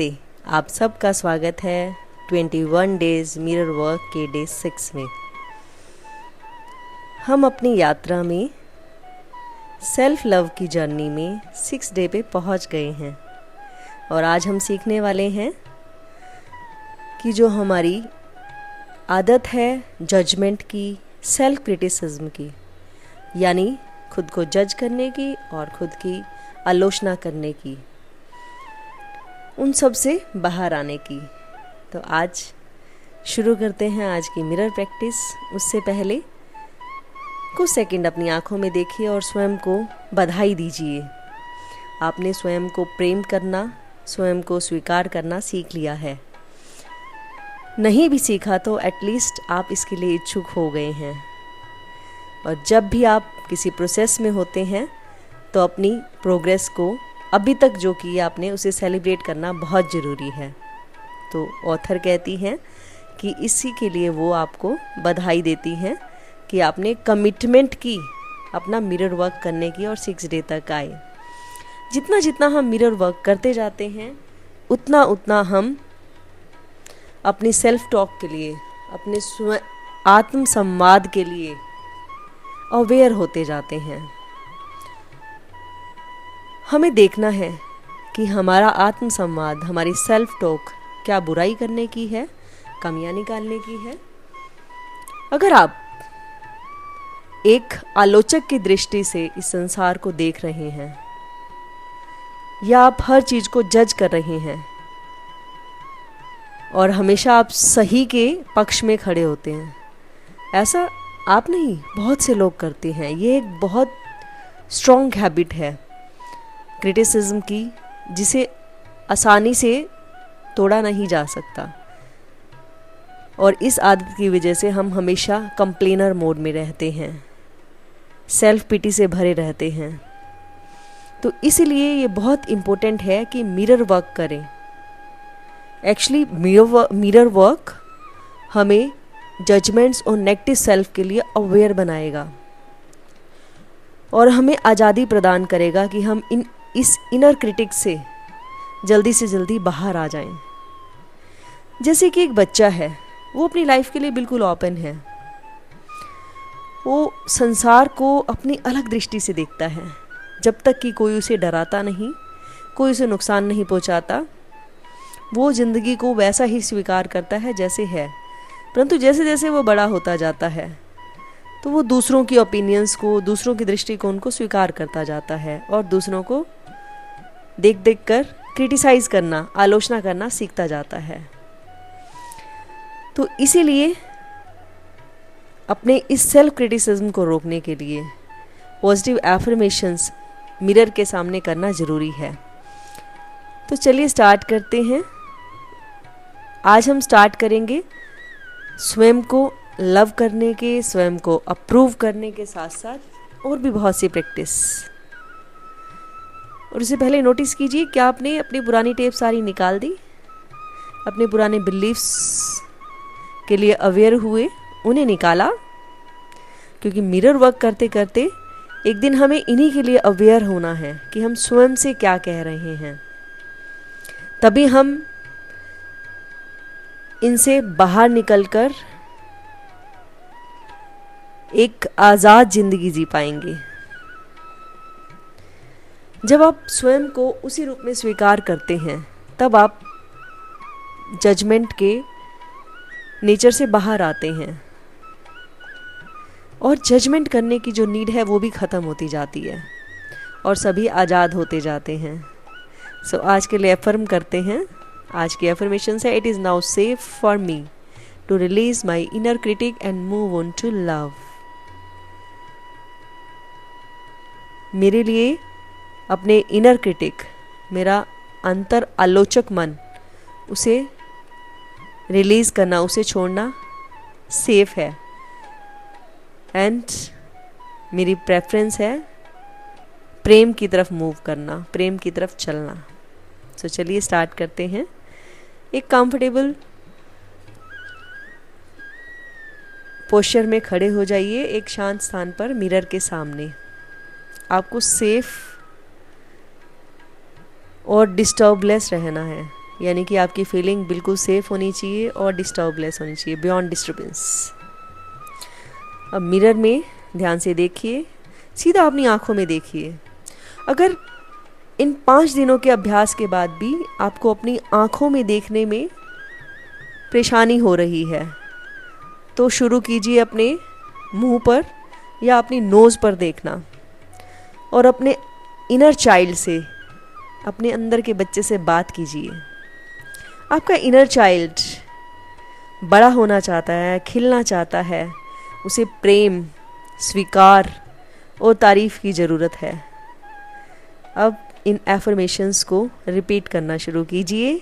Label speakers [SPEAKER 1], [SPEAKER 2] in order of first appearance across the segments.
[SPEAKER 1] नमस्ते। आप सबका स्वागत है 21 डेज़ मिरर वर्क के डे 6 में। हम अपनी यात्रा में सेल्फ लव की जर्नी में 6 डे पे पहुंच गए हैं और आज हम सीखने वाले हैं कि जो हमारी आदत है जजमेंट की, सेल्फ क्रिटिसिज्म की, यानी खुद को जज करने की और खुद की आलोचना करने की, उन सब से बाहर आने की। तो आज शुरू करते हैं आज की मिरर प्रैक्टिस। उससे पहले कुछ सेकंड अपनी आंखों में देखिए और स्वयं को बधाई दीजिए। आपने स्वयं को प्रेम करना, स्वयं को स्वीकार करना सीख लिया है। नहीं भी सीखा तो एटलीस्ट आप इसके लिए इच्छुक हो गए हैं। और जब भी आप किसी प्रोसेस में होते हैं तो अपनी प्रोग्रेस को, अभी तक जो किया आपने, उसे सेलिब्रेट करना बहुत ज़रूरी है। तो ऑथर कहती हैं कि इसी के लिए वो आपको बधाई देती हैं कि आपने कमिटमेंट की अपना मिरर वर्क करने की और 6 डे तक आए। जितना जितना हम मिरर वर्क करते जाते हैं उतना उतना हम अपनी सेल्फ टॉक के लिए, अपने आत्म संवाद के लिए अवेयर होते जाते हैं। हमें देखना है कि हमारा आत्म संवाद, हमारी सेल्फ टॉक क्या बुराई करने की है, कमियां निकालने की है। अगर आप एक आलोचक की दृष्टि से इस संसार को देख रहे हैं या आप हर चीज को जज कर रहे हैं और हमेशा आप सही के पक्ष में खड़े होते हैं, ऐसा आप नहीं, बहुत से लोग करते हैं। ये एक बहुत स्ट्रॉन्ग हैबिट है क्रिटिसिज्म की, जिसे आसानी से तोड़ा नहीं जा सकता। और इस आदत की वजह से हम हमेशा कंप्लेनर मोड में रहते हैं, सेल्फ पिटी से भरे रहते हैं। तो इसलिए ये बहुत इम्पोर्टेंट है कि मिरर वर्क करें। एक्चुअली मिरर वर्क हमें जजमेंट्स और नेगेटिव सेल्फ के लिए अवेयर बनाएगा और हमें आज़ादी प्रदान करेगा कि हम इस इनर क्रिटिक से जल्दी बाहर आ जाएं। जैसे कि एक बच्चा है, वो अपनी लाइफ के लिए बिल्कुल ओपन है। वो संसार को अपनी अलग दृष्टि से देखता है। जब तक कि कोई उसे डराता नहीं, कोई उसे नुकसान नहीं पहुंचाता, वो ज़िंदगी को वैसा ही स्वीकार करता है जैसे है। परंतु जैसे जैसे वो बड़ा होता जाता है तो वो दूसरों की ओपिनियंस को, दूसरों की दृष्टिकोण को स्वीकार करता जाता है और दूसरों को देख देख कर क्रिटिसाइज करना, आलोचना करना सीखता जाता है। तो इसीलिए अपने इस सेल्फ क्रिटिसिज्म को रोकने के लिए पॉजिटिव एफर्मेशंस मिरर के सामने करना ज़रूरी है। तो चलिए स्टार्ट करते हैं। आज हम स्टार्ट करेंगे स्वयं को लव करने के, स्वयं को अप्रूव करने के साथ साथ और भी बहुत सी प्रैक्टिस। और उससे पहले नोटिस कीजिए, क्या आपने अपनी पुरानी टेप सारी निकाल दी? अपने पुराने बिलीफ्स के लिए अवेयर हुए, उन्हें निकाला? क्योंकि मिरर वर्क करते करते एक दिन हमें इन्हीं के लिए अवेयर होना है कि हम स्वयं से क्या कह रहे हैं। तभी हम इनसे बाहर निकलकर एक आज़ाद जिंदगी जी पाएंगे। जब आप स्वयं को उसी रूप में स्वीकार करते हैं तब आप जजमेंट के नेचर से बाहर आते हैं और जजमेंट करने की जो नीड है वो भी ख़त्म होती जाती है और सभी आज़ाद होते जाते हैं। सो आज के लिए अफर्म करते हैं। आज की अफर्मेशन है, it is now safe for me to release my inner critic and move on to love. मेरे लिए अपने इनर क्रिटिक, मेरा अंतर आलोचक मन, उसे रिलीज़ करना, उसे छोड़ना सेफ है। एंड मेरी प्रेफरेंस है प्रेम की तरफ मूव करना, प्रेम की तरफ चलना। तो चलिए स्टार्ट करते हैं। एक कंफर्टेबल पोस्चर में खड़े हो जाइए, एक शांत स्थान पर मिरर के सामने। आपको सेफ और डिस्टर्बलेस रहना है। यानी कि आपकी फीलिंग बिल्कुल सेफ होनी चाहिए और डिस्टर्बलेस होनी चाहिए, बियॉन्ड डिस्टर्बेंस। अब मिरर में ध्यान से देखिए, सीधा अपनी आंखों में देखिए। अगर इन 5 दिनों के अभ्यास के बाद भी आपको अपनी आंखों में देखने में परेशानी हो रही है तो शुरू कीजिए अपने मुंह पर या अपनी नोज़ पर देखना और अपने इनर चाइल्ड से, अपने अंदर के बच्चे से बात कीजिए। आपका इनर चाइल्ड बड़ा होना चाहता है, खिलना चाहता है, उसे प्रेम, स्वीकार और तारीफ़ की ज़रूरत है। अब इन एफर्मेशंस को रिपीट करना शुरू कीजिए।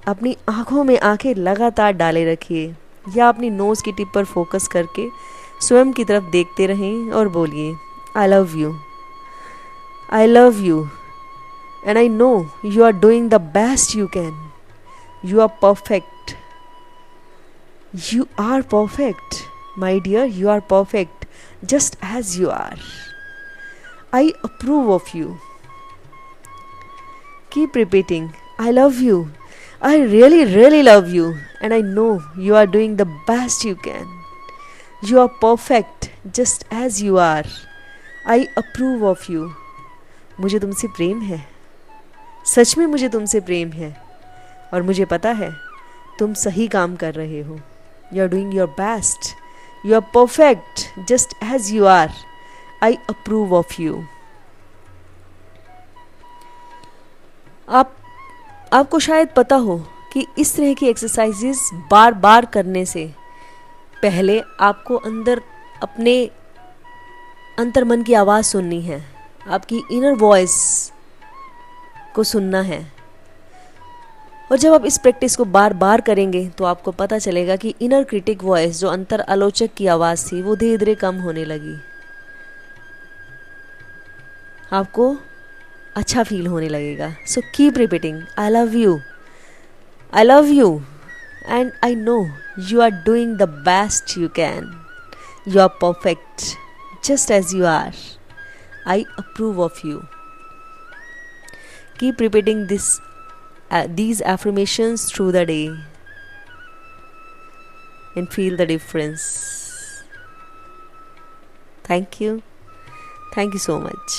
[SPEAKER 1] अपनी आँखों में आंखें लगातार डाले रखिए या अपनी नोज़ की टिप पर फोकस करके स्वयं की तरफ देखते रहें और बोलिए, I love you, I love you and I know you are doing the best you can, you are perfect, you are perfect, my dear, you are perfect just as you are. I approve of you. Keep repeating, I love you, I really really love you and I know you are doing the best you can, you are perfect just as you are. I approve of you. मुझे तुमसे प्रेम है, सच में मुझे तुमसे प्रेम है और मुझे पता है तुम सही काम कर रहे हो। You are doing your best. You are perfect just as you are. I approve of you. आपको शायद पता हो कि इस तरह की एक्सरसाइजेस बार बार करने से पहले आपको अंदर अपने अंतर्मन की आवाज़ सुननी है, आपकी इनर वॉइस को सुनना है। और जब आप इस प्रैक्टिस को बार बार करेंगे तो आपको पता चलेगा कि इनर क्रिटिक वॉइस, जो अंतर आलोचक की आवाज़ थी, वो धीरे धीरे कम होने लगी। आपको अच्छा फील होने लगेगा। So keep repeating, I love you, I love you and I know you are doing the best you can, you are perfect just as you are, I approve of you. Keep repeating these affirmations through the day and feel the difference. Thank you so much.